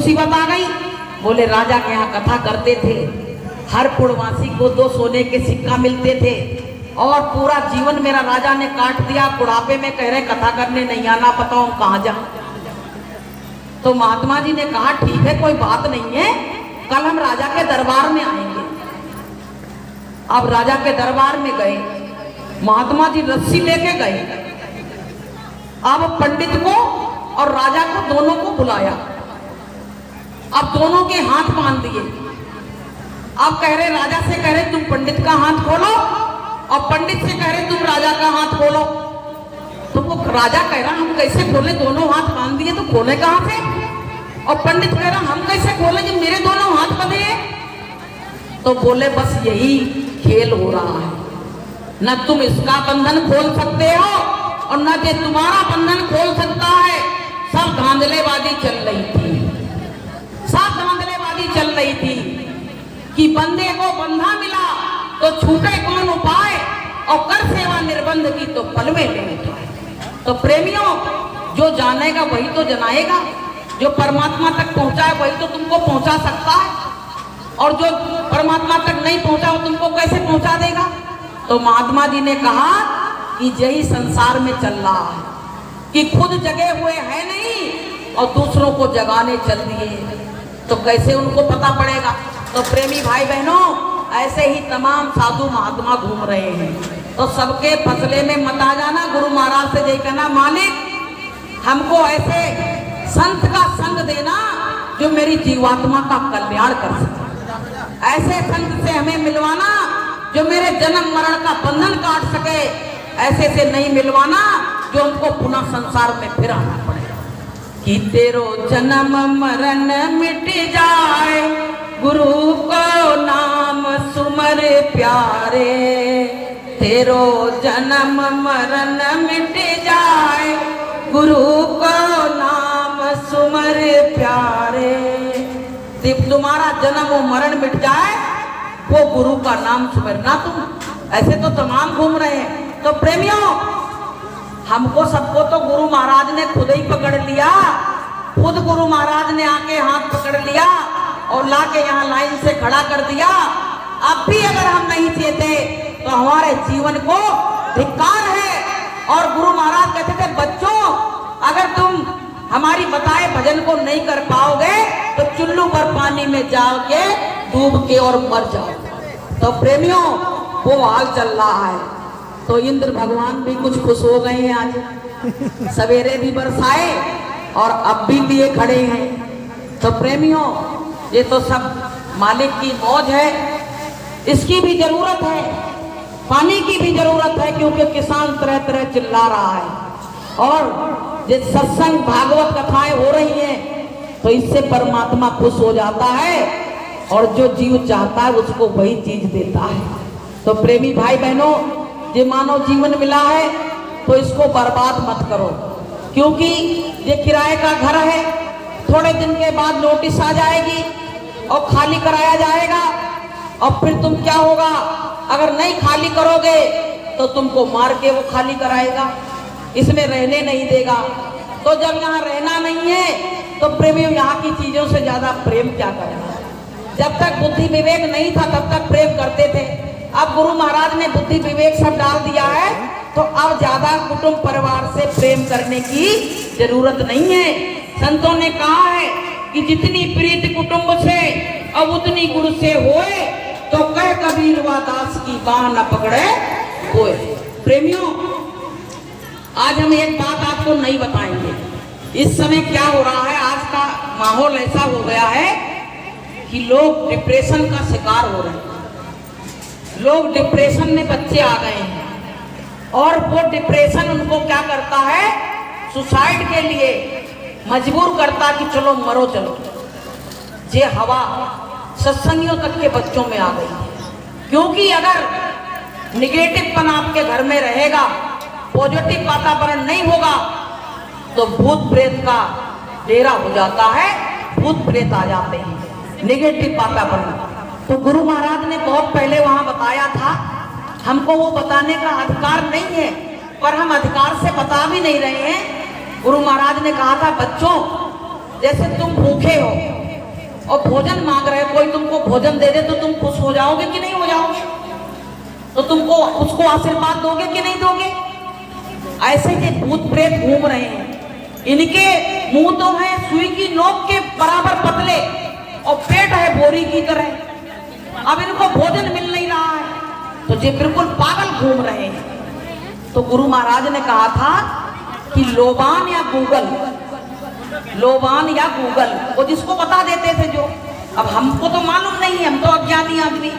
मुसीबत आ गई। बोले राजा के यहाँ कथा करते थे, हर पूर्णवासी को 2 सोने के सिक्का मिलते थे और पूरा जीवन मेरा राजा ने काट दिया। बुढ़ापे में कह रहे कथा करने नहीं आना, बताओ हम कहाँ जाऊं। तो महात्मा जी ने कहा ठीक है कोई बात नहीं है, कल हम राजा के दरबार में आएंगे। अब राजा के दरबार में गए, महात्मा जी रस्सी लेके गए। अब पंडित को और राजा को दोनों को बुलाया, अब दोनों के हाथ बांध दिए। अब कह रहे राजा से कह रहे तुम पंडित का हाथ खोलो और पंडित से कह रहे तुम राजा का हाथ खोलो। तो वो राजा कह रहा हम कैसे खोले, दोनों हाथ बांध दिए तो खोले कहां से। और पंडित कह रहा हम कैसे खोले जब मेरे दोनों हाथ बंधे हैं। तो बोले बस यही खेल हो रहा है, न तुम इसका बंधन खोल सकते हो और न ये तुम्हारा बंधन खोल सकता है। सब धांधलेबाजी चल रही थी, सब धांधलेबाजी चल रही थी कि बंदे को बंधा मिला तो छूटे कौन उपाय और कर सेवा निर्बंध की तो पल में ले उठाए। तो प्रेमियों, जो जानेगा वही तो जनाएगा, जो परमात्मा तक पहुंचा है वही तो तुमको पहुंचा सकता है, और जो परमात्मा तक नहीं पहुंचा वो तुमको कैसे पहुंचा देगा। तो महात्मा जी ने कहा कि यही संसार में चल रहा है कि खुद जगे हुए हैं नहीं और दूसरों को जगाने चल दिए, तो कैसे उनको पता पड़ेगा। तो प्रेमी भाई बहनों, ऐसे ही तमाम साधु महात्मा घूम रहे हैं, तो सबके फसले में मत आ जाना। गुरु महाराज से यही कहना मालिक हमको ऐसे संत का संग देना जो मेरी जीवात्मा का कल्याण कर सके, ऐसे संत से हमें मिलवाना जो मेरे जन्म मरण का बंधन काट सके, ऐसे से नहीं मिलवाना जो हमको पुनः संसार में फिर आना पड़े। कि तेरो जन्म मरण मिट जाए, गुरु को नाम सुमर प्यारे। तेरो जन्म मरण मिट जाए, गुरु को नाम सुमर प्यारे। तुम्हारा जन्म और मरण मिट जाए, वो गुरु का नाम सुमरना तुम। ऐसे तो तमाम घूम रहे हैं। तो प्रेमियों, हमको सबको तो गुरु महाराज ने खुद ही पकड़ लिया, खुद गुरु महाराज ने आके हाथ पकड़ लिया और लाके यहाँ लाइन से खड़ा कर दिया। अब भी अगर हम नहीं चाहते तो हमारे जीवन को धिक्कार है। और गुरु महाराज कहते थे बच्चों, अगर तुम हमारी बताए भजन को नहीं कर पाओगे तो चुल्लू पर पानी में जाओगे डूब के और मर जाओ। तो प्रेमियों, वो हाल चल रहा है। तो इंद्र भगवान भी कुछ खुश हो गए हैं, आज सवेरे भी बरसाए और अब भी लिए खड़े हैं। तो प्रेमियों, ये तो सब मालिक की मौज है, इसकी भी जरूरत है, पानी की भी जरूरत है, क्योंकि किसान तरह तरह चिल्ला रहा है। और ये सत्संग भागवत कथाएं हो रही हैं तो इससे परमात्मा खुश हो जाता है और जो जीव चाहता है उसको वही चीज देता है। तो प्रेमी भाई बहनों, ये मानव जीवन मिला है तो इसको बर्बाद मत करो, क्योंकि ये किराए का घर है। थोड़े दिन के बाद नोटिस आ जाएगी और खाली कराया जाएगा, और फिर तुम क्या होगा, अगर नहीं खाली करोगे तो तुमको मार के वो खाली कराएगा, इसमें रहने नहीं देगा। तो जब यहाँ रहना नहीं है तो प्रेमियों, यहाँ की चीजों से ज्यादा प्रेम क्या करना। जब तक बुद्धि विवेक नहीं था तब तक प्रेम करते थे, अब गुरु महाराज ने बुद्धि विवेक सब डाल दिया है तो अब ज्यादा कुटुंब परिवार से प्रेम करने की जरूरत नहीं है। संतों ने कहा है कि जितनी प्रीत कुटुंब से अब उतनी गुरु से होए, तो कह कबीर वा दास की बाह न पकड़े कोई। प्रेमियों, आज हम एक बात आपको नहीं बताएंगे, इस समय क्या हो रहा है। आज का माहौल ऐसा हो गया है कि लोग डिप्रेशन का शिकार हो रहे हैं, लोग डिप्रेशन में बच्चे आ गए हैं, और वो डिप्रेशन उनको क्या करता है, सुसाइड के लिए मजबूर करता कि चलो मरो चलो। ये हवा सत्संगियों तक के बच्चों में आ गई है, क्योंकि अगर निगेटिवपन आपके घर में रहेगा, पॉजिटिव वातावरण नहीं होगा, तो भूत प्रेत का डेरा हो जाता है, भूत प्रेत आ जाते हैं, निगेटिव वातावरण। तो गुरु महाराज ने बहुत पहले वहां बताया था, हमको वो बताने का अधिकार नहीं है, पर हम अधिकार से बता भी नहीं रहे हैं। गुरु महाराज ने कहा था बच्चों, जैसे तुम भूखे हो और भोजन मांग रहे, कोई तुमको भोजन दे दे तो तुम खुश हो जाओगे कि नहीं हो जाओगे? तो तुमको उसको आशीर्वाद दोगे कि नहीं दोगे? ऐसे ये भूत प्रेत घूम रहे हैं, इनके मुंह तो है सुई की नोक के बराबर पतले और पेट है बोरी की तरह। अब इनको भोजन मिल नहीं रहा है तो ये बिल्कुल पागल घूम रहे हैं। तो गुरु महाराज ने कहा था कि लोबान या गूगल, लोबान या गूगल, वो जिसको बता देते थे जो, अब हमको तो मालूम नहीं है, हम तो अज्ञानी आदमी,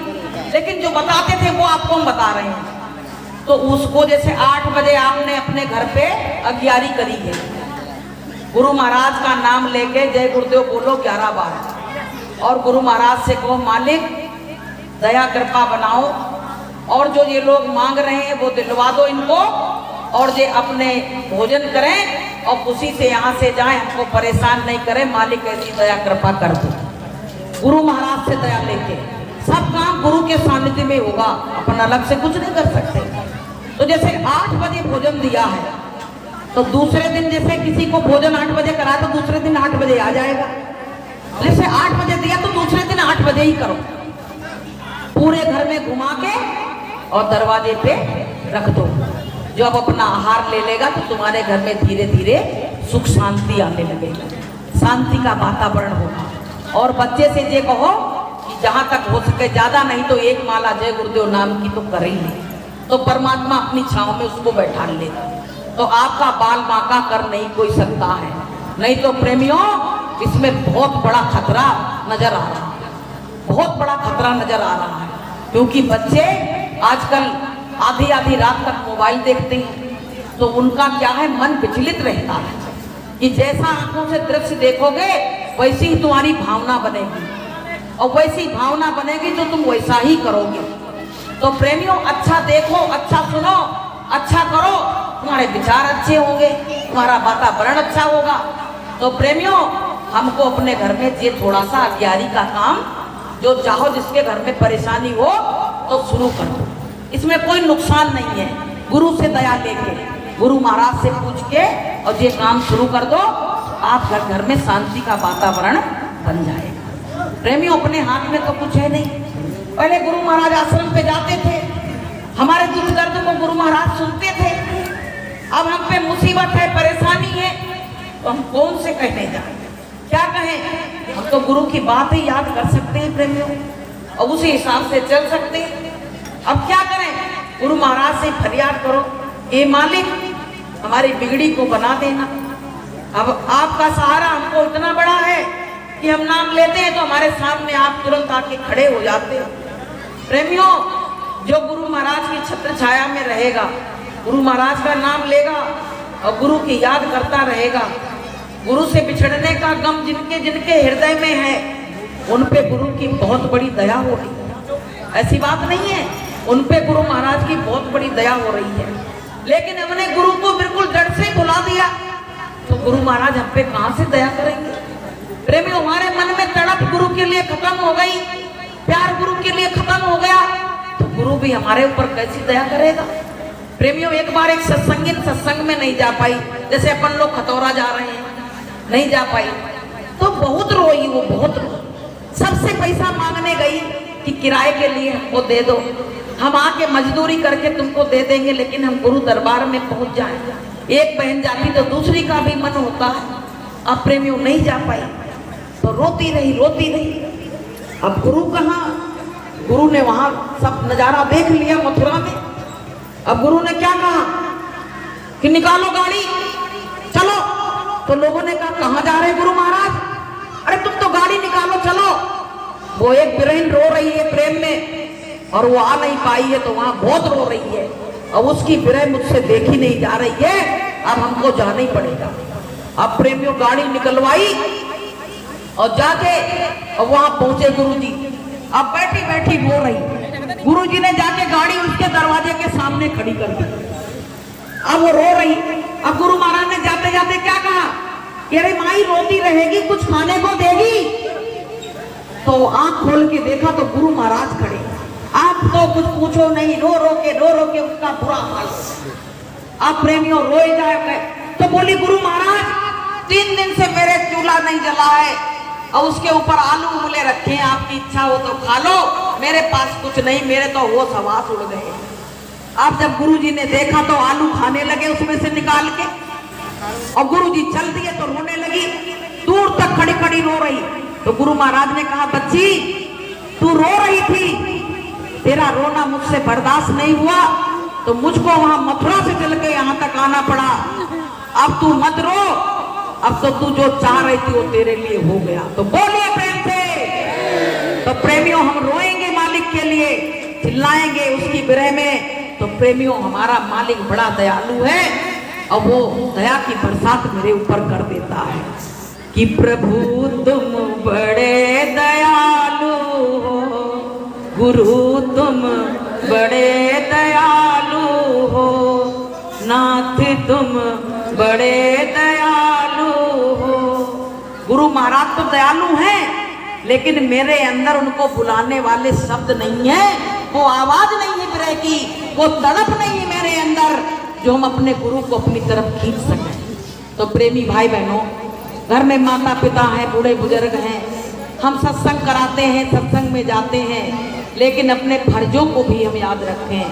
लेकिन जो बताते थे वो आपको हम बता रहे हैं। तो उसको जैसे 8 बजे आपने अपने घर पे अगियारी करी है, गुरु महाराज का नाम लेके जय गुरुदेव बोलो 11 बार और गुरु महाराज से कहो मालिक दया कृपा बनाओ और जो ये लोग मांग रहे हैं वो दिलवा दो इनको और ये अपने भोजन करें और खुशी से यहाँ से जाएं, हमको परेशान नहीं करें, मालिक ऐसी दया कृपा कर दो। गुरु महाराज से दया लेके सब काम गुरु के सानिध्य में होगा, अपन अलग से कुछ नहीं कर सकते। तो जैसे 8 बजे भोजन दिया है तो दूसरे दिन जैसे किसी को भोजन 8 बजे करा तो दूसरे दिन 8 बजे आ जाएगा। जैसे 8 बजे दिया तो दूसरे दिन 8 बजे ही करो, पूरे घर में घुमा के और दरवाजे पे रख दो। जो अब अपना आहार ले लेगा तो तुम्हारे घर में धीरे धीरे सुख शांति आने लगेगा, शांति का वातावरण होगा। और बच्चे से ये कहो कि जहां तक हो सके ज्यादा नहीं तो 1 माला जय गुरुदेव नाम की तो कर ही ले, तो परमात्मा अपनी छांव में उसको बैठा लेगा। तो आपका बाल बांका कर नहीं कोई सकता है। नहीं तो प्रेमियों इसमें बहुत बड़ा खतरा नजर आ रहा है, बहुत बड़ा खतरा नजर आ रहा है, क्योंकि बच्चे आजकल आधी आधी रात तक मोबाइल देखते हैं तो उनका क्या है, मन विचलित रहता है कि जैसा आंखों से दृश्य देखोगे वैसी ही तुम्हारी भावना बनेगी और वैसी भावना बनेगी तो तुम वैसा ही करोगे। तो प्रेमियों अच्छा देखो, अच्छा सुनो, अच्छा करो, तुम्हारे विचार अच्छे होंगे, तुम्हारा वातावरण अच्छा होगा। तो प्रेमियों हमको अपने घर में ये थोड़ा सा अगियारी का काम, जो चाहो जिसके घर में परेशानी हो तो शुरू कर दो, इसमें कोई नुकसान नहीं है। गुरु से दया लेके, गुरु महाराज से पूछ के और ये काम शुरू कर दो, आप घर में शांति का वातावरण बन जाएगा। प्रेमियों अपने हाथ में तो कुछ है नहीं। पहले गुरु महाराज आश्रम पे जाते थे, हमारे दुख दर्द को गुरु महाराज सुनते थे। अब हम पे मुसीबत है, परेशानी है, तो हम कौन से कहने जाए, क्या कहें? हम तो गुरु की बात ही याद कर सकते हैं प्रेमियों और उसी हिसाब से चल सकते हैं। अब क्या करें? गुरु महाराज से फरियाद करो, ए मालिक हमारी बिगड़ी को बना देना। अब आपका सहारा हमको इतना बड़ा है कि हम नाम लेते हैं तो हमारे सामने आप तुरंत आके खड़े हो जाते हैं। प्रेमियों जो गुरु महाराज की छत्र छाया में रहेगा, गुरु महाराज का नाम लेगा और गुरु की याद करता रहेगा, गुरु से बिछड़ने का गम जिनके जिनके हृदय में है उन पे गुरु की बहुत बड़ी दया होगी। ऐसी बात नहीं है, उन पे गुरु महाराज की बहुत बड़ी दया हो रही है। लेकिन हमने गुरु को बिल्कुल जड़ से भुला दिया तो गुरु महाराज हम पे कहां से दया करेंगे? प्रेमी हमारे मन में तड़प गुरु के लिए खत्म हो गई, प्यार गुरु के लिए खत्म हो गया तो गुरु भी हमारे ऊपर कैसी दया करेगा? प्रेमियों एक बार एक सत्संग में नहीं जा पाई, जैसे अपन लोग खतौरा जा रहे हैं, नहीं जा पाई तो बहुत रोई, वो बहुत रोई। सबसे पैसा मांगने गई कि किराए के लिए हमको दे दो, हम आके मजदूरी करके तुमको दे देंगे, लेकिन हम गुरु दरबार में पहुंच जाएंगे। एक बहन जाती तो दूसरी का भी मन होता है। अब प्रेमियों नहीं जा पाई तो रोती रही, रोती रही। अब गुरु कहाँ? गुरु ने वहां सब नजारा देख लिया मथुरा में। अब गुरु ने क्या कहा कि निकालो गाड़ी, चलो। तो लोगों ने कहा कहाँ जा रहे गुरु महाराज? अरे तुम तो गाड़ी निकालो, चलो। वो एक बिरहीन रो रही है प्रेम में और वो आ नहीं पाई है तो वहां बहुत रो रही है और उसकी विरह मुझसे देखी नहीं जा रही है, अब हमको जाना ही पड़ेगा। अब प्रेमियों गाड़ी निकलवाई और जाके और वहां पहुंचे गुरुजी। अब बैठी बैठी रो रही, गुरुजी ने जाके गाड़ी उसके दरवाजे के सामने खड़ी कर दी। अब वो रो रही। अब गुरु महाराज ने जाते जाते क्या कहा, अरे माई रोती रहेगी, कुछ खाने को देगी? तो आंख खोल के देखा तो गुरु महाराज खड़े। आप तो कुछ पूछो नहीं, रो रो के उसका बुरा हाल। आप प्रेमियों रोए जाए तो बोली गुरु महाराज 3 दिन से मेरे चूल्हा नहीं जला है, और उसके ऊपर आलू उबले रखे हैं, आपकी इच्छा हो तो खा लो, मेरे पास कुछ नहीं, मेरे तो होश हवास उड़ गए। अब जब गुरुजी ने देखा तो आलू खाने लगे उसमें से निकाल के, और गुरुजी चल दिए तो रोने लगी, दूर तक खड़ी खड़ी रो रही। तो गुरु महाराज ने कहा, बच्ची तू रो रही थी, तेरा रोना मुझसे बर्दाश्त नहीं हुआ तो मुझको वहां मथुरा से चल के यहाँ तक आना पड़ा। अब तू मत रो, अब तो तू जो चाह रही थी वो तेरे लिए हो गया। तो बोलिए प्रेम से। तो प्रेमियों हम रोएंगे मालिक के लिए, चिल्लाएंगे उसकी विरह में। तो प्रेमियों हमारा मालिक बड़ा दयालु है और वो दया की बरसात मेरे ऊपर कर देता है कि प्रभु तुम बड़े दयालु हो, गुरु तुम बड़े दयालु हो, नाथ तुम बड़े दयालु हो। गुरु महाराज तो दयालु हैं, लेकिन मेरे अंदर उनको बुलाने वाले शब्द नहीं है, वो आवाज नहीं है विरह की, वो तड़प नहीं है मेरे अंदर जो हम अपने गुरु को अपनी तरफ खींच सकें। तो प्रेमी भाई बहनों, घर में माता पिता हैं, बूढ़े बुजुर्ग हैं, हम सत्संग कराते हैं, सत्संग में जाते हैं, लेकिन अपने फर्जों को भी हम याद रखें,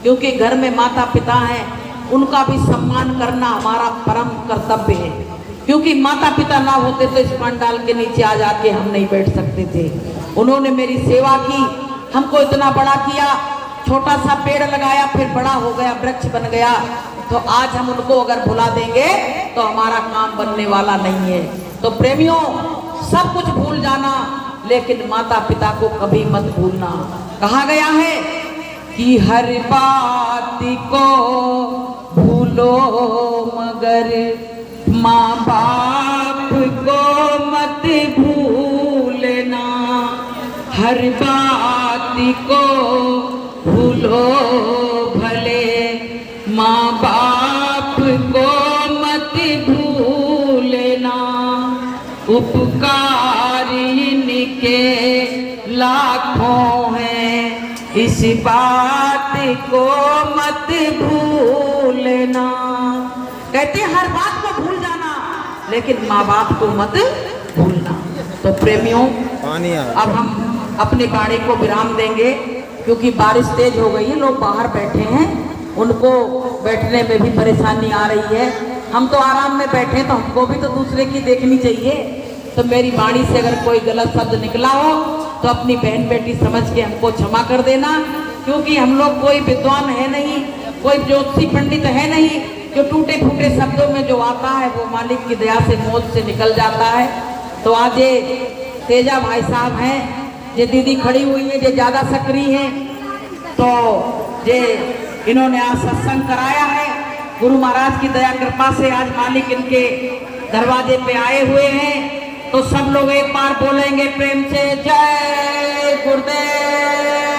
क्योंकि घर में माता पिता हैं, उनका भी सम्मान करना हमारा परम कर्तव्य है। क्योंकि माता पिता ना होते तो इस पंडाल के नीचे आ जाके हम नहीं बैठ सकते थे। उन्होंने मेरी सेवा की, हमको इतना बड़ा किया, छोटा सा पेड़ लगाया, फिर बड़ा हो गया, वृक्ष बन गया। तो आज हम उनको अगर भुला देंगे तो हमारा काम बनने वाला नहीं है। तो प्रेमियों, सब कुछ भूल जाना, लेकिन माता पिता को कभी मत भूलना। कहा गया है कि हर बात को भूलो मगर माँ बाप को मत भूलना। हर बात को भूलो भले माँ बाप को मत भूलना। उपकार इनके लाखों हैं, इस बात को मत भूलना। कहते हैं हर बात को भूल जाना, लेकिन माँ बाप को मत भूलना। तो प्रेमियों, अब हम अपनी गाड़ी को विराम देंगे, क्योंकि बारिश तेज हो गई है, लोग बाहर बैठे हैं, उनको बैठने में भी परेशानी आ रही है। हम तो आराम में बैठे, तो हमको भी तो दूसरे की देखनी चाहिए। तो मेरी वाणी से अगर कोई गलत शब्द निकला हो तो अपनी बहन बेटी समझ के हमको क्षमा कर देना, क्योंकि हम लोग कोई विद्वान है नहीं, कोई ज्योतिषी पंडित है नहीं, जो टूटे फूटे शब्दों में जो आता है वो मालिक की दया से मौत से निकल जाता है। तो आज ये तेजा भाई साहब हैं, ये दीदी खड़ी हुई है, ये ज़्यादा सक्रिय हैं, तो ये इन्होंने आज सत्संग कराया है। गुरु महाराज की दया कृपा से आज मालिक इनके दरवाजे पे आए हुए हैं। तो सब लोग एक बार बोलेंगे प्रेम से, जय गुरुदेव।